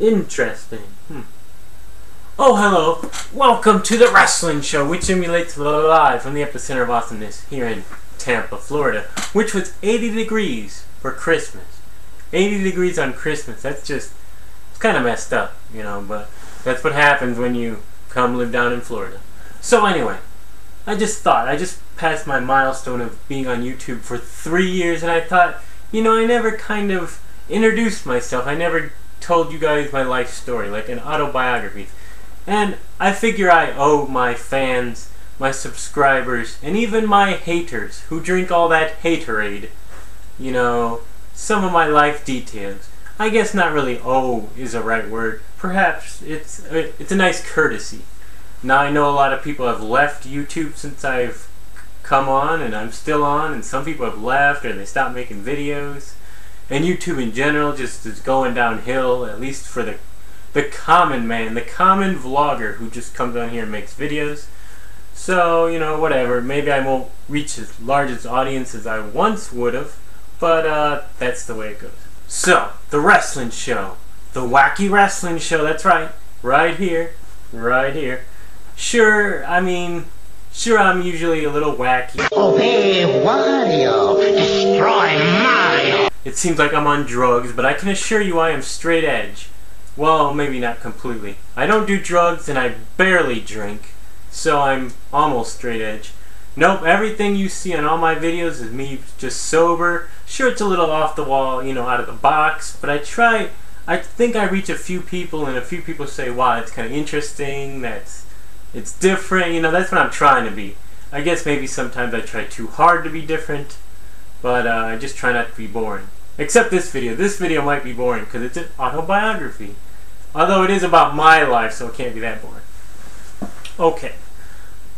Interesting. Oh, hello. Welcome to the Wrestling Show, which emulates live from the epicenter of awesomeness here in Tampa, Florida, which was 80 degrees for Christmas. 80 degrees on Christmas. That's just, it's kind of messed up, you know, but that's what happens when you come live down in Florida. So anyway, I just passed my milestone of being on YouTube for 3 years, and I thought, you know, I never kind of introduced myself. I never told you guys my life story, like an autobiography. And I figure I owe my fans, my subscribers, and even my haters who drink all that haterade, you know, some of my life details. I guess not really owe is a right word. Perhaps it's a nice courtesy. Now I know a lot of people have left YouTube since I've come on, and I'm still on, and some people have left or they stopped making videos. And YouTube in general just is going downhill, at least for the common man, the common vlogger who just comes on here and makes videos. So, you know, whatever. Maybe I won't reach as large an audience as I once would have, but that's the way it goes. So, the wrestling show. The wacky wrestling show, that's right. Right here. Right here. Sure, I'm usually a little wacky. Oh, hey, Wario, destroy Mario! It seems like I'm on drugs, but I can assure you I am straight edge. Well, maybe not completely. I don't do drugs and I barely drink, so I'm almost straight edge. Nope, everything you see on all my videos is me just sober. Sure, it's a little off the wall, you know, out of the box, but I think I reach a few people, and a few people say, wow, it's kind of interesting, it's different, you know, that's what I'm trying to be. I guess maybe sometimes I try too hard to be different, but I just try not to be boring. Except this video. This video might be boring because it's an autobiography. Although it is about my life, so it can't be that boring. Okay.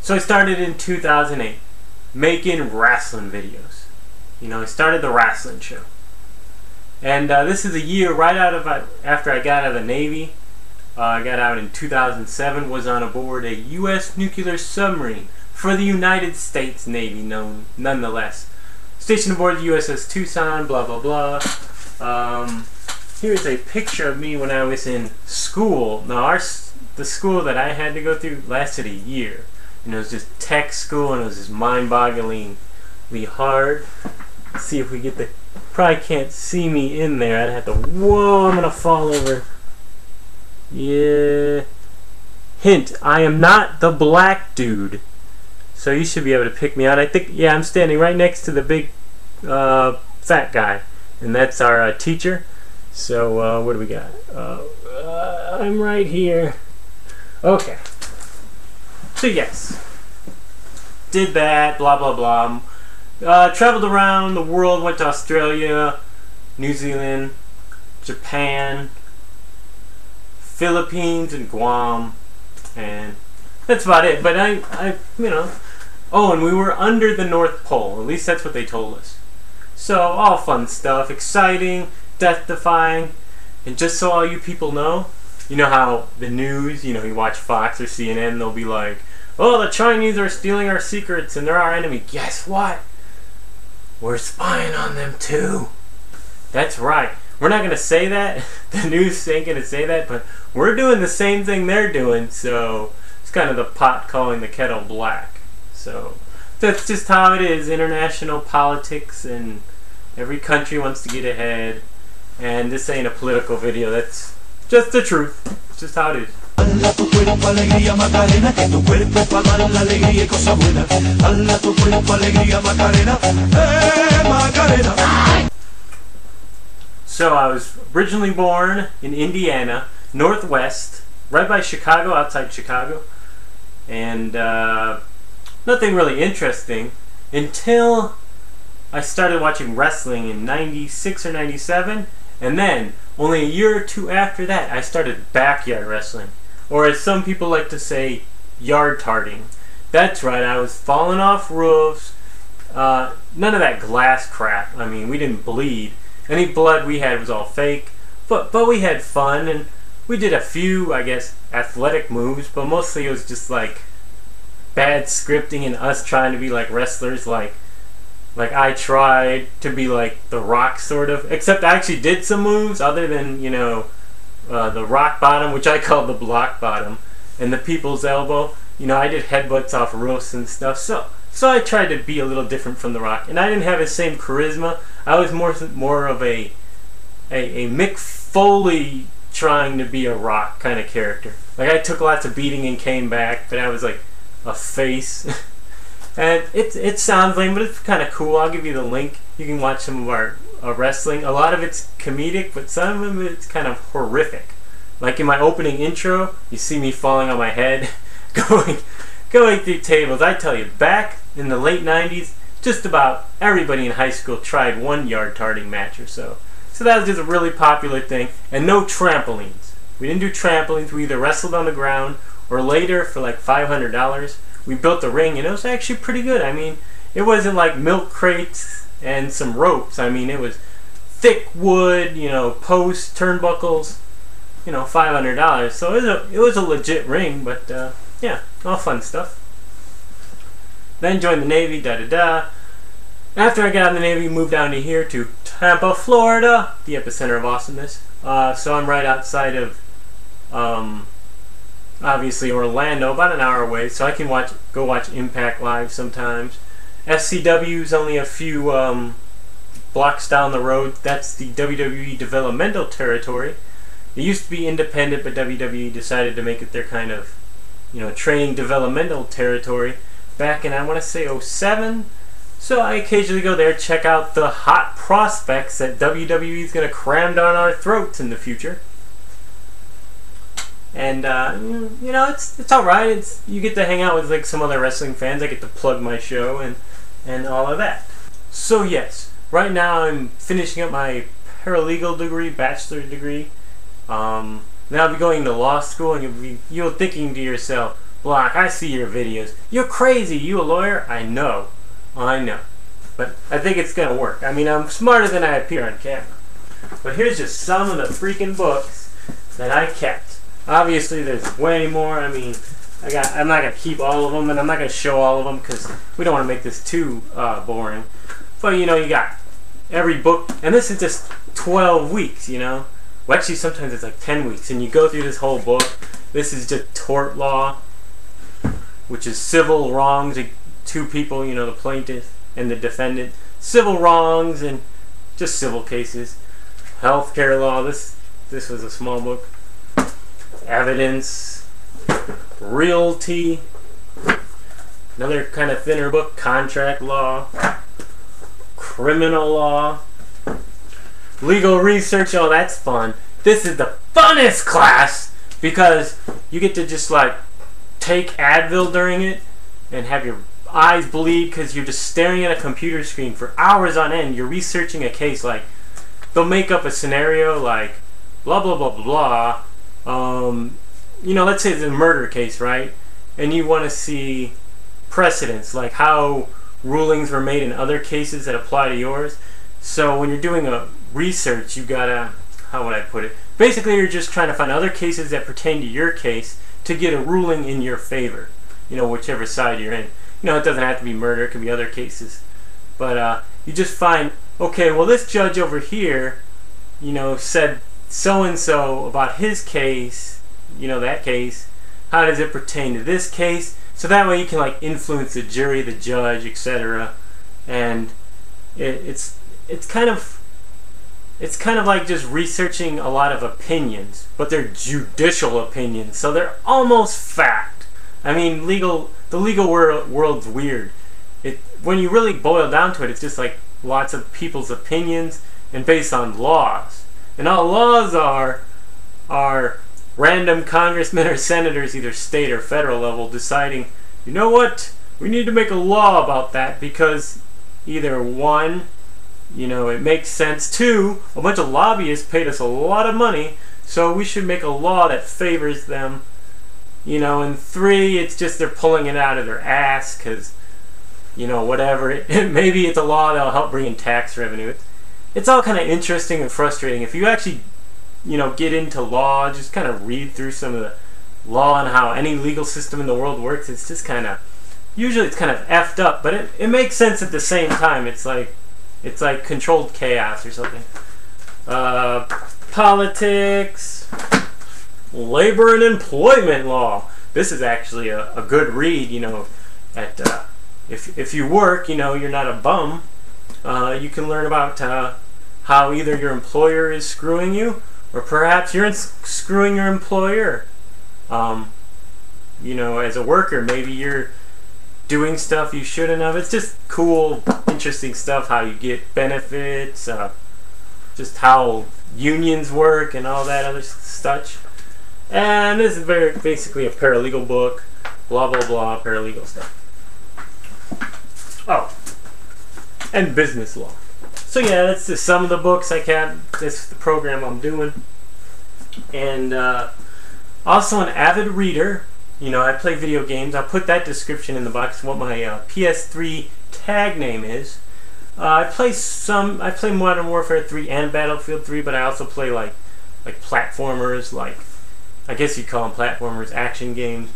So I started in 2008 making wrestling videos. You know, I started the Wrestling Show. And this is a year right after I got out of the Navy. I got out in 2007, was on aboard a U.S. nuclear submarine for the United States Navy, nonetheless. Stationed aboard the USS Tucson, blah, blah, blah. Here's a picture of me when I was in school. Now, the school that I had to go through lasted a year. You know, it was just tech school, and it was just mind-bogglingly hard. Let's see if we get the... Probably can't see me in there. I'd have to... Whoa, I'm going to fall over. Yeah. Hint, I am not the black dude. So you should be able to pick me out. I think, yeah, I'm standing right next to the big fat guy. And that's our teacher. So, what do we got? I'm right here. Okay. So, yes. Did that, blah, blah, blah. Traveled around the world, went to Australia, New Zealand, Japan, Philippines, and Guam. And that's about it. But you know. Oh, and we were under the North Pole. At least that's what they told us. So, all fun stuff. Exciting, death-defying. And just so all you people know, you know how the news, you know, you watch Fox or CNN, they'll be like, oh, the Chinese are stealing our secrets and they're our enemy. Guess what? We're spying on them too. That's right. We're not going to say that. The news ain't going to say that, but we're doing the same thing they're doing, so it's kind of the pot calling the kettle black. So that's just how it is. International politics, and every country wants to get ahead. And this ain't a political video. That's just the truth. It's just how it is. So I was originally born in Indiana, Northwest, right by Chicago, outside Chicago. And nothing really interesting until I started watching wrestling in 96 or 97, and then only a year or two after that I started backyard wrestling, or as some people like to say, yard tarding. That's right, I was falling off roofs, none of that glass crap. I mean, we didn't bleed. Any blood we had was all fake, but we had fun, and we did a few, I guess, athletic moves, but mostly it was just like bad scripting and us trying to be like wrestlers. Like I tried to be like The Rock, sort of, except I actually did some moves other than, you know, the rock bottom, which I call the block bottom, and the people's elbow. You know, I did headbutts off roofs and stuff, so I tried to be a little different from The Rock, and I didn't have the same charisma. I was more of a Mick Foley trying to be a Rock kind of character. Like, I took lots of beating and came back, but I was like a face. And it sounds lame, but it's kind of cool. I'll give you the link. You can watch some of our wrestling. A lot of it's comedic, but some of it's kind of horrific. Like in my opening intro, you see me falling on my head, going through tables. I tell you, back in the late 90s, just about everybody in high school tried one yard tarting match or so. So that was just a really popular thing. And no trampolines. We didn't do trampolines. We either wrestled on the ground, or later, for like $500, we built a ring, and it was actually pretty good. I mean, it wasn't like milk crates and some ropes. I mean, it was thick wood, you know, posts, turnbuckles, you know, $500. So it was a legit ring, but yeah, all fun stuff. Then joined the Navy, After I got out of the Navy, moved down to here, to Tampa, Florida, the epicenter of awesomeness. So I'm right outside of, obviously, Orlando, about an hour away, so I can go watch Impact live sometimes. FCW's only a few blocks down the road. That's the WWE developmental territory. It used to be independent, but WWE decided to make it their kind of, you know, training developmental territory back in, I want to say, 07. So I occasionally go there, check out the hot prospects that WWE is going to cram down our throats in the future. And you know, it's all right. You get to hang out with like some other wrestling fans. I get to plug my show and all of that. So yes, right now I'm finishing up my paralegal degree, bachelor degree. Then I'll be going to law school, and you're thinking to yourself, Block, I see your videos. You're crazy. You a lawyer? I know. But I think it's gonna work. I mean, I'm smarter than I appear on camera. But here's just some of the freaking books that I kept. Obviously, there's way more. I mean, I'm not gonna keep all of them, and I'm not gonna show all of them because we don't want to make this too boring. But you know, you got every book, and this is just 12 weeks. You know, well, actually, sometimes it's like 10 weeks, and you go through this whole book. This is just tort law, which is civil wrongs. Two people, you know, the plaintiff and the defendant. Civil wrongs and just civil cases. Healthcare law. This was a small book. Evidence. Realty. Another kind of thinner book. Contract law. Criminal law. Legal research. Oh, that's fun. This is the funnest class because you get to just like take Advil during it and have your eyes bleed because you're just staring at a computer screen for hours on end. You're researching a case. Like, they'll make up a scenario like blah blah blah blah blah. You know, let's say it's a murder case, right? And you want to see precedents, like how rulings were made in other cases that apply to yours. So when you're doing a research, you gotta, how would I put it? Basically, you're just trying to find other cases that pertain to your case to get a ruling in your favor. You know, whichever side you're in. You know, it doesn't have to be murder, it could be other cases. But you just find, okay, well, this judge over here, you know, said so-and-so about his case, you know, that case. How does it pertain to this case? So that way you can, like, influence the jury, the judge, etc. And it's kind of like just researching a lot of opinions, but they're judicial opinions, so they're almost fact. I mean, the legal world's weird. When you really boil down to it, it's just like lots of people's opinions and based on laws. And all laws are random congressmen or senators, either state or federal level, deciding, you know what, we need to make a law about that because either one, you know, it makes sense, two, a bunch of lobbyists paid us a lot of money, so we should make a law that favors them. You know, and three, it's just they're pulling it out of their ass because, you know, whatever. Maybe it's a law that'll help bring in tax revenue. It's all kind of interesting and frustrating. If you actually, you know, get into law, just kind of read through some of the law and how any legal system in the world works, it's just kind of, usually it's kind of effed up, but it makes sense at the same time. It's like controlled chaos or something. Politics. Labor and Employment Law. This is actually a good read, you know, at if you work, you know, you're not a bum. You can learn about how either your employer is screwing you, or perhaps you're screwing your employer. You know, as a worker, maybe you're doing stuff you shouldn't have. It's just cool, interesting stuff, how you get benefits, just how unions work and all that other such. And this is basically a paralegal book, blah blah blah, paralegal stuff. Oh, and business law. So yeah, that's just some of the books I can. This is the program I'm doing. And also an avid reader. You know, I play video games. I'll put that description in the box, what my PS3 tag name is. I play Modern Warfare 3 and Battlefield 3, but I also play like platformers, like, I guess you'd call them platformers, action games,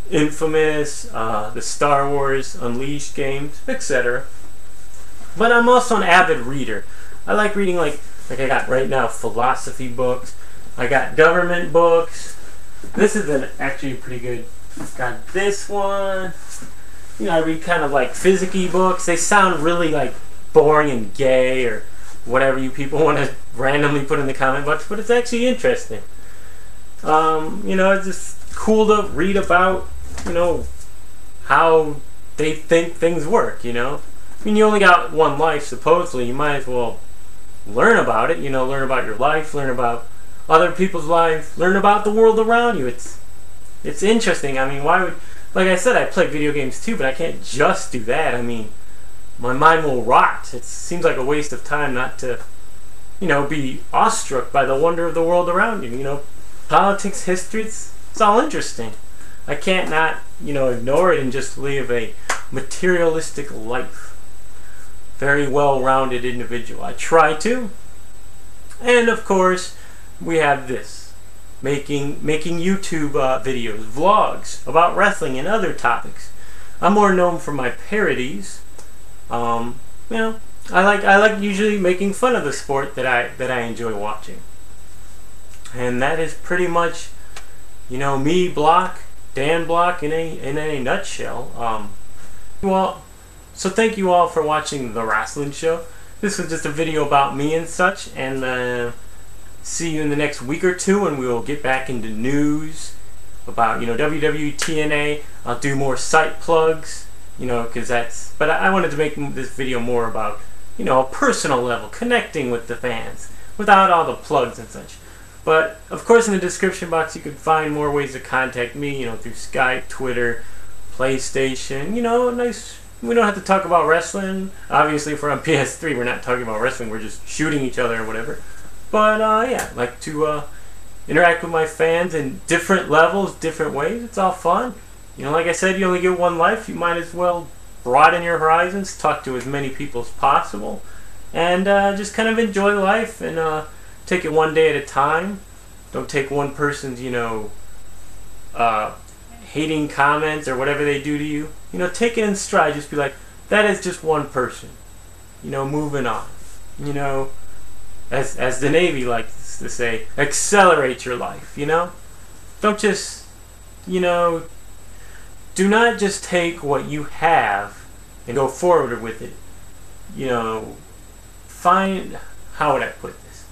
Infamous, the Star Wars Unleashed games, etc. But I'm also an avid reader. I like reading, like I got right now, philosophy books. I got government books. This is actually pretty good. Got this one. You know, I read kind of like physics-y books. They sound really like boring and gay or whatever you people want to randomly put in the comment box, but it's actually interesting. You know, it's just cool to read about, you know, how they think things work, you know. I mean, you only got one life, supposedly. You might as well learn about it, you know, learn about your life, learn about other people's lives, learn about the world around you. It's interesting. I mean, why would, like I said, I play video games too, but I can't just do that. I mean, my mind will rot. It seems like a waste of time not to, you know, be awestruck by the wonder of the world around you. You know, politics, history, it's all interesting. I can't not, you know, ignore it and just live a materialistic life. Very well-rounded individual. I try to. And of course, we have this. Making YouTube videos, vlogs about wrestling and other topics. I'm more known for my parodies. You know, I like usually making fun of the sport that I enjoy watching. And that is pretty much, you know, me, Dan Block, in a nutshell. Well, so thank you all for watching The Wrestling Show. This was just a video about me and such, and see you in the next week or two, and we will get back into news about, you know, WWE, TNA. I'll do more site plugs, you know, because that's, but I wanted to make this video more about, you know, a personal level, connecting with the fans, without all the plugs and such. But, of course, in the description box, you can find more ways to contact me, you know, through Skype, Twitter, PlayStation, you know, nice. We don't have to talk about wrestling. Obviously, if we're on PS3, we're not talking about wrestling. We're just shooting each other or whatever. But, yeah, I like to interact with my fans in different levels, different ways. It's all fun. You know, like I said, you only get one life. You might as well broaden your horizons, talk to as many people as possible, and just kind of enjoy life and take it one day at a time. Don't take one person's, you know, hating comments or whatever they do to you. You know, take it in stride. Just be like, that is just one person. You know, moving on. You know, as the Navy likes to say, accelerate your life, you know? Don't just, you know, do not just take what you have and go forward with it. You know, find, how would I put this?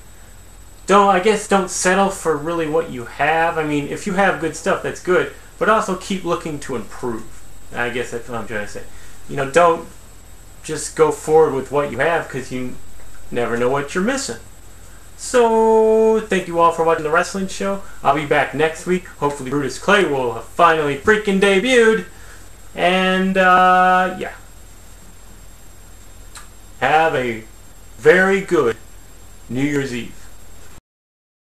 Don't settle for really what you have. I mean, if you have good stuff, that's good, but also keep looking to improve. I guess that's what I'm trying to say. You know, don't just go forward with what you have, because you never know what you're missing. So, thank you all for watching The Wrestling Show. I'll be back next week. Hopefully Brutus Clay will have finally freaking debuted. And, yeah. Have a very good New Year's Eve.